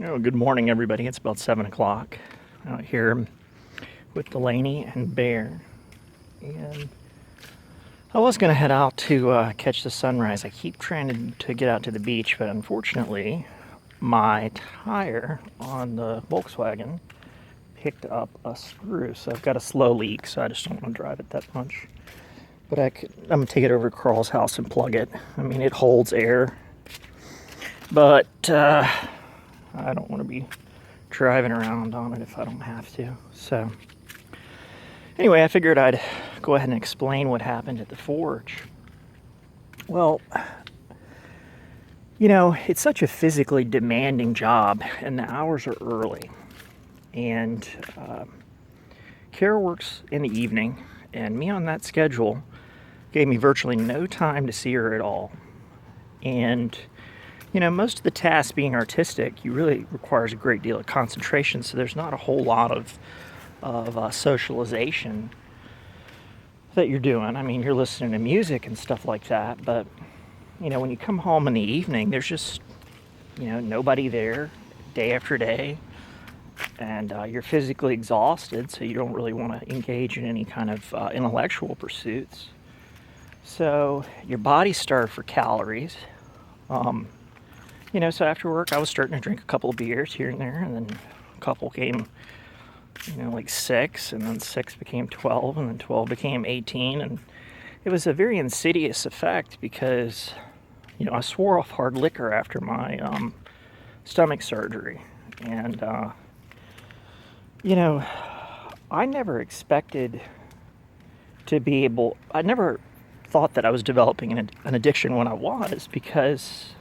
Oh, good morning, everybody. It's about 7 o'clock out here with Delaney and Bear. And I was going to head out to catch the sunrise. I keep trying to get out to the beach, but unfortunately, my tire on the Volkswagen picked up a screw. So I've got a slow leak, so I just don't want to drive it that much. But I'm going to take it over to Carl's house and plug it. I mean, it holds air, but I don't want to be driving around on it if I don't have to. So, anyway, I figured I'd go ahead and explain what happened at the forge. Well, it's such a physically demanding job, and the hours are early. And Kara works in the evening, and me on that schedule gave me virtually no time to see her at all. And most of the tasks being artistic, you really requires a great deal of concentration. So there's not a whole lot of socialization that you're doing. I mean, you're listening to music and stuff like that. But when you come home in the evening, there's just nobody there, day after day, and you're physically exhausted. So you don't really want to engage in any kind of intellectual pursuits. So your body's starved for calories. So after work, I was starting to drink a couple of beers here and there, and then a couple came, like 6, and then 6 became 12, and then 12 became 18, and it was a very insidious effect because, I swore off hard liquor after my stomach surgery, and, I never expected to be able, I never thought that I was developing an addiction when I was, because,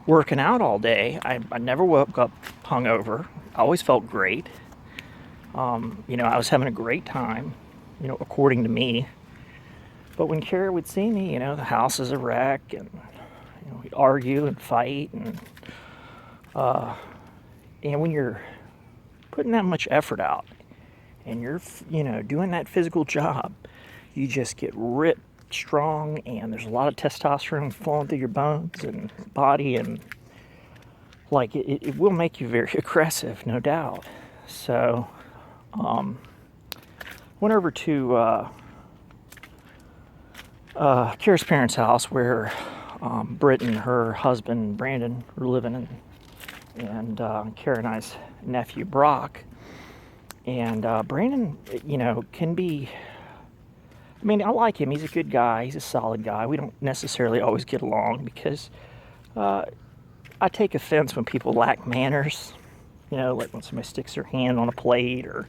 working out all day, I never woke up hungover. I always felt great. I was having a great time, according to me. But when Kara would see me, the house is a wreck, and we'd argue and fight, and when you're putting that much effort out, and you're doing that physical job, you just get ripped strong, and there's a lot of testosterone flowing through your bones and body, and like it will make you very aggressive, no doubt. So went over to Kara's parents' house where Britt and her husband Brandon were living, and Kara and I's nephew Brock. And Brandon, can be, I mean, I like him. He's a good guy. He's a solid guy. We don't necessarily always get along because I take offense when people lack manners. Like when somebody sticks their hand on a plate or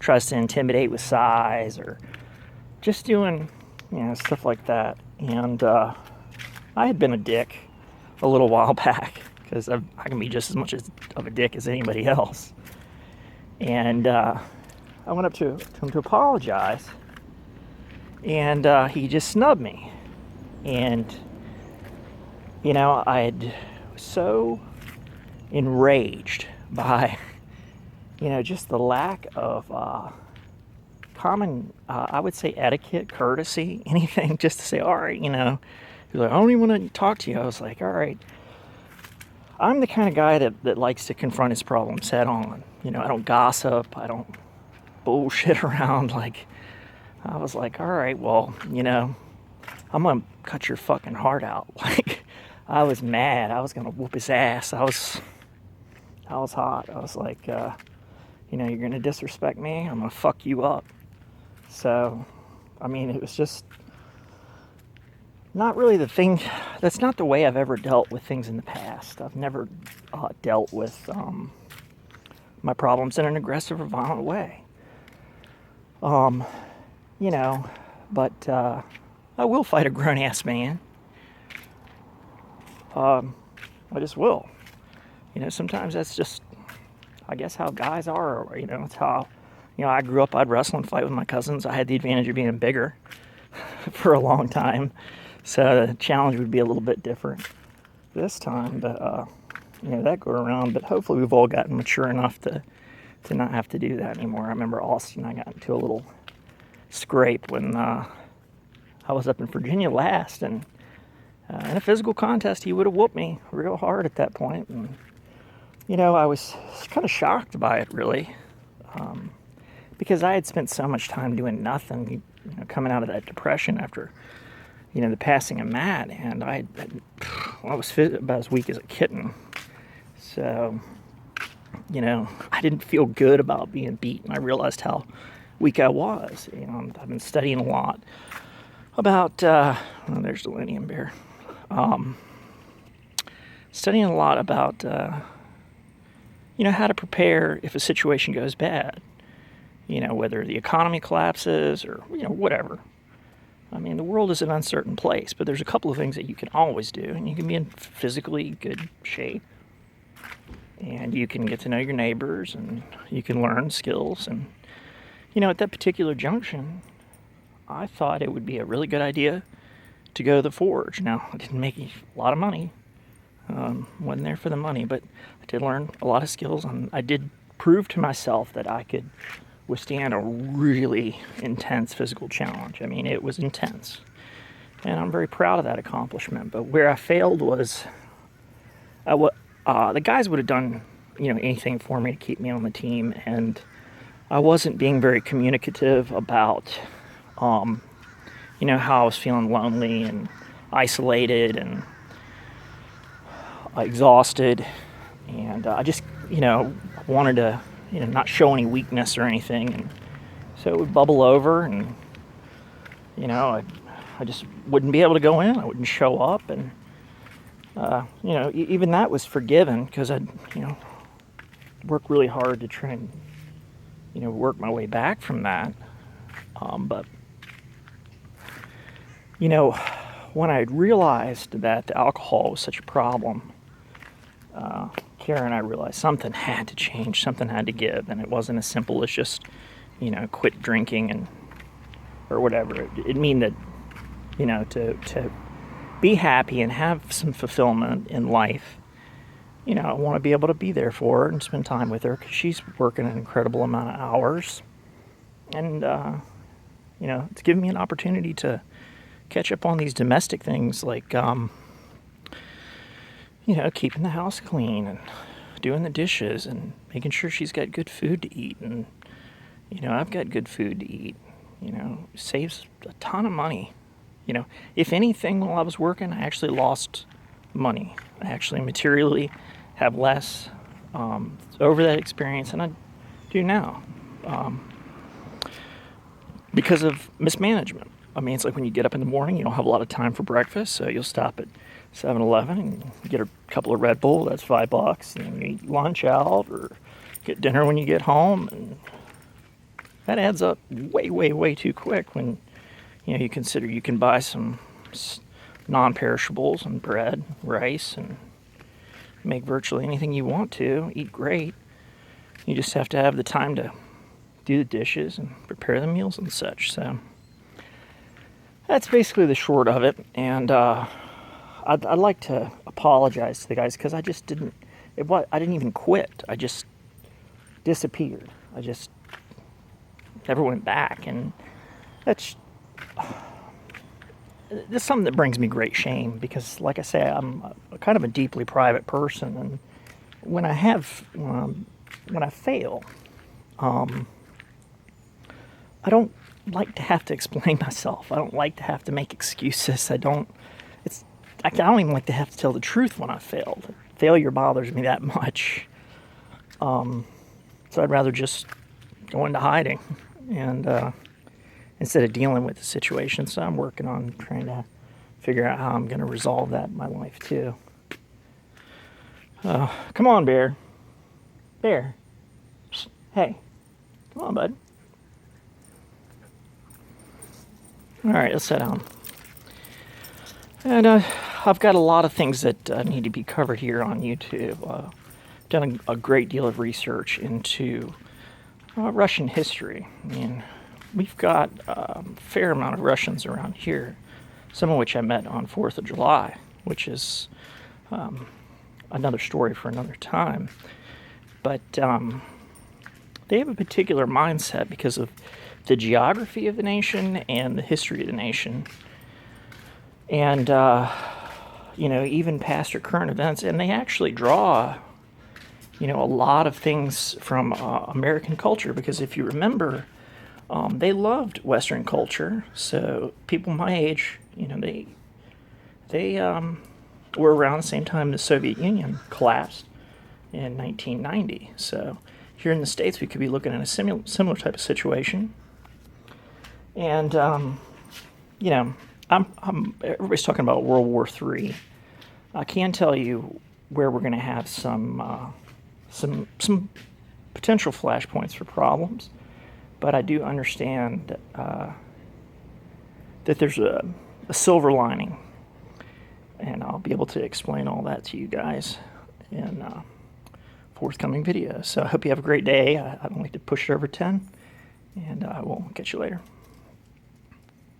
tries to intimidate with size or just doing, stuff like that. And I had been a dick a little while back because I can be just as much of a dick as anybody else. And I went up to him to apologize. And he just snubbed me. And, I had so enraged by, just the lack of common, I would say, etiquette, courtesy, anything, just to say, all right, He's like, I don't even want to talk to you. I was like, all right. I'm the kind of guy that likes to confront his problems head on. I don't gossip. I don't bullshit around like... I was like, all right, well, I'm going to cut your fucking heart out. Like, I was mad. I was going to whoop his ass. I was hot. I was like, you're going to disrespect me? I'm going to fuck you up. So, I mean, it was just not really the thing. That's not the way I've ever dealt with things in the past. I've never dealt with my problems in an aggressive or violent way. But I will fight a grown-ass man. I just will. Sometimes that's just, I guess, how guys are. It's how, I grew up, I'd wrestle and fight with my cousins. I had the advantage of being bigger for a long time. So the challenge would be a little bit different this time. But, that go around. But hopefully we've all gotten mature enough to not have to do that anymore. I remember Austin and I got into a little scrape when I was up in Virginia last, and in a physical contest he would have whooped me real hard at that point, and I was kind of shocked by it, really, um, because I had spent so much time doing nothing, coming out of that depression after, the passing of Matt, and I was about as weak as a kitten. So, I didn't feel good about being beaten. I realized how weak I was. I've been studying a lot about, there's the Linnean bear. Studying a lot about, how to prepare if a situation goes bad. Whether the economy collapses or, whatever. I mean, the world is an uncertain place, but there's a couple of things that you can always do, and you can be in physically good shape, and you can get to know your neighbors, and you can learn skills. And, at that particular junction, I thought it would be a really good idea to go to the forge. Now, I didn't make a lot of money. Wasn't there for the money, but I did learn a lot of skills, and I did prove to myself that I could withstand a really intense physical challenge. I mean, it was intense, and I'm very proud of that accomplishment. But where I failed was, the guys would have done, anything for me to keep me on the team, and I wasn't being very communicative about, how I was feeling lonely and isolated and exhausted, and I just, wanted to, not show any weakness or anything, and so it would bubble over, and, I just wouldn't be able to go in. I wouldn't show up, and, even that was forgiven because I'd, worked really hard to try and, work my way back from that. But, when I realized that the alcohol was such a problem, Kara and I realized something had to change, something had to give, and it wasn't as simple as just, quit drinking and or whatever. It mean that, to be happy and have some fulfillment in life. I want to be able to be there for her and spend time with her because she's working an incredible amount of hours, and it's given me an opportunity to catch up on these domestic things like, keeping the house clean and doing the dishes and making sure she's got good food to eat, and, I've got good food to eat, saves a ton of money. If anything, while I was working, I actually lost money. I actually materially have less over that experience than I do now because of mismanagement. I mean, it's like when you get up in the morning, you don't have a lot of time for breakfast, so you'll stop at 7-Eleven and get a couple of Red Bull. That's $5, and you eat lunch out or get dinner when you get home, and that adds up way, way, way too quick when you consider you can buy some non-perishables and bread, rice, and make virtually anything you want to, eat great. You just have to have the time to do the dishes and prepare the meals and such. So that's basically the short of it. And I'd like to apologize to the guys because I just didn't. I didn't even quit. I just disappeared. I just never went back, and that's something that brings me great shame because, like I say, I'm kind of a deeply private person, and when I fail, I don't like to have to explain myself. I don't like to have to make excuses. I don't even like to have to tell the truth when I failed. Failure bothers me that much. So I'd rather just go into hiding and instead of dealing with the situation. So I'm working on trying to figure out how I'm going to resolve that in my life too. Come on, Bear. Bear. Hey. Come on, bud. All right, let's sit down. And I've got a lot of things that need to be covered here on YouTube. I've done a great deal of research into Russian history. I mean, we've got a fair amount of Russians around here, some of which I met on 4th of July, which is another story for another time. But they have a particular mindset because of the geography of the nation and the history of the nation. And, even past or current events. And they actually draw, a lot of things from American culture, because if you remember, they loved Western culture. So people my age, they were around the same time the Soviet Union collapsed in 1990. So here in the States, we could be looking at a similar type of situation. And everybody's talking about World War III. I can tell you where we're going to have some potential flashpoints for problems, but I do understand that there's a silver lining, and I'll be able to explain all that to you guys in forthcoming videos. So I hope you have a great day. I don't like to push it over 10, and I will catch you later.